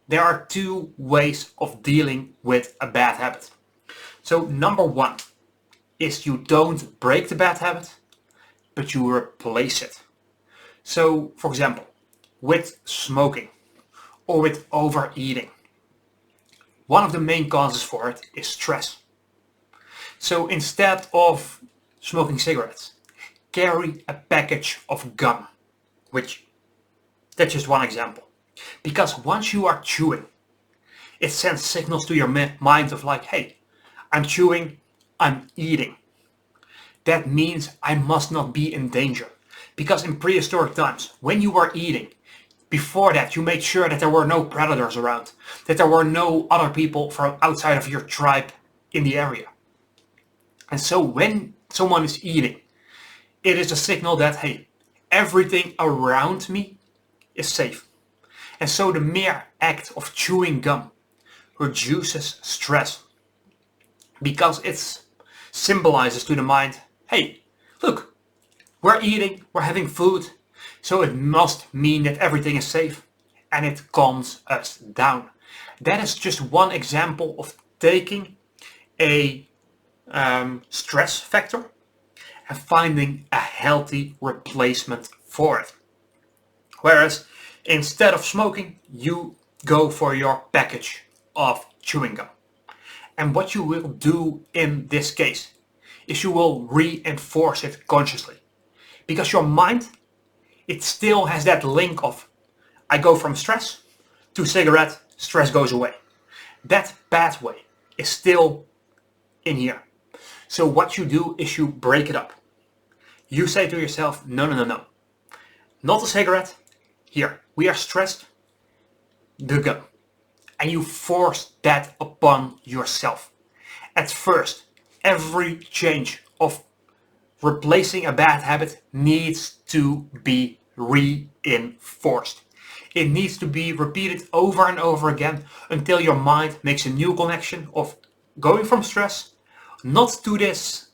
there are two ways of dealing with a bad habit. So number one is you don't break the bad habit, but you replace it. So for example, with smoking or with overeating, one of the main causes for it is stress. So instead of smoking cigarettes, carry a package of gum, which that's just one example. Because once you are chewing, it sends signals to your mind of like, hey, I'm chewing, I'm eating. That means I must not be in danger. Because in prehistoric times, when you were eating, before that you made sure that there were no predators around, that there were no other people from outside of your tribe in the area. And so when someone is eating, it is a signal that, hey, everything around me is safe. And so the mere act of chewing gum reduces stress because it symbolizes to the mind, hey, look, we're eating, we're having food, so it must mean that everything is safe, and it calms us down. That is just one example of taking a stress factor and finding a healthy replacement for it. Whereas instead of smoking, you go for your package of chewing gum. And what you will do in this case is you will reinforce it consciously. Because your mind, it still has that link of, I go from stress to cigarette, stress goes away. That pathway is still in here. So what you do is you break it up. You say to yourself, no, no, no, no. Not a cigarette. Here, we are stressed. The gum. And you force that upon yourself. At first, every change of replacing a bad habit needs to be reinforced. It needs to be repeated over and over again until your mind makes a new connection of going from stress, not to this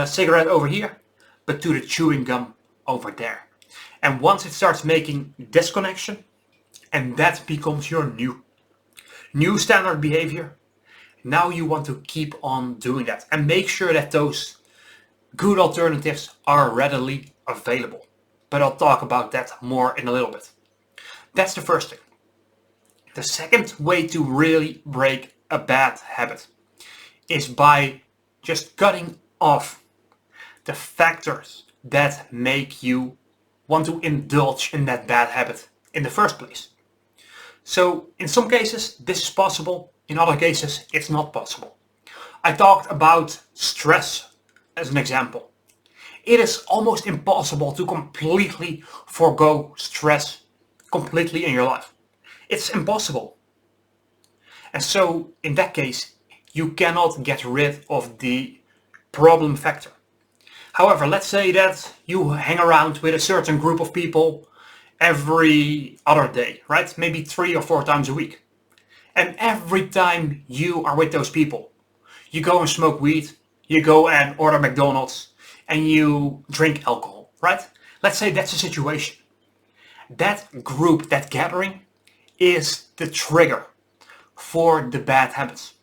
cigarette over here, but to the chewing gum over there. And once it starts making this connection, and that becomes your new standard behavior, now you want to keep on doing that and make sure that those good alternatives are readily available. But I'll talk about that more in a little bit. That's the first thing. The second way to really break a bad habit is by just cutting off the factors that make you want to indulge in that bad habit in the first place. So in some cases this is possible, in other cases it's not possible. I talked about stress as an example. It is almost impossible to completely forego stress completely in your life. It's impossible. And so in that case, you cannot get rid of the problem factor. However, let's say that you hang around with a certain group of people every other day, right? Maybe 3 or 4 times a week. And every time you are with those people, you go and smoke weed, you go and order McDonald's, and you drink alcohol, right? Let's say that's the situation. That group, that gathering, is the trigger for the bad habits.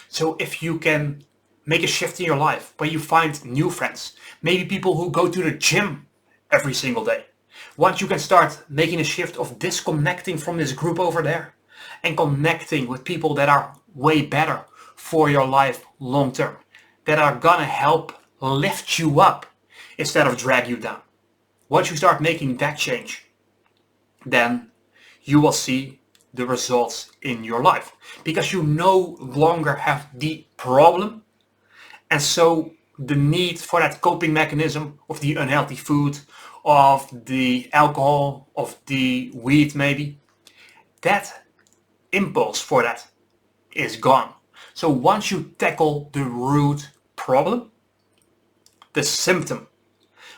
So if you can make a shift in your life where you find new friends, maybe people who go to the gym every single day, once you can start making a shift of disconnecting from this group over there and connecting with people that are way better for your life long term, that are gonna help lift you up instead of drag you down. Once you start making that change, then you will see the results in your life because you no longer have the problem, and so the need for that coping mechanism of the unhealthy food, of the alcohol, of the weed maybe, that impulse for that is gone. So once you tackle the root problem, the symptom,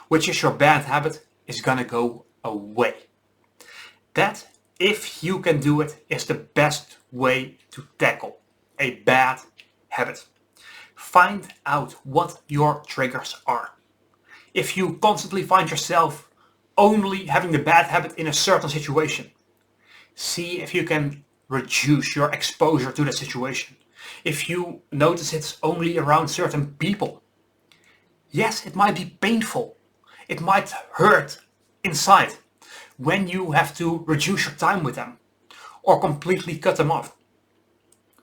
which is your bad habit, is gonna go away. That, if you can do it, is the best way to tackle a bad habit. Find out what your triggers are. If you constantly find yourself only having the bad habit in a certain situation, see if you can reduce your exposure to the situation. If you notice it's only around certain people, yes, it might be painful. It might hurt inside when you have to reduce your time with them or completely cut them off.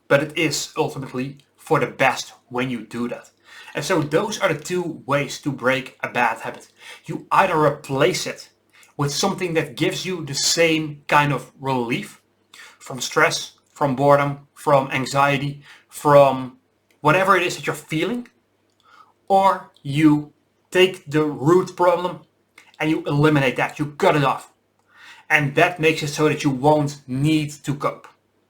But it is ultimately for the best when you do that. And so those are the two ways to break a bad habit. You either replace it with something that gives you the same kind of relief from stress, from boredom, from anxiety, from whatever it is that you're feeling, or you take the root problem and you eliminate that, you cut it off. And that makes it so that you won't need to cope.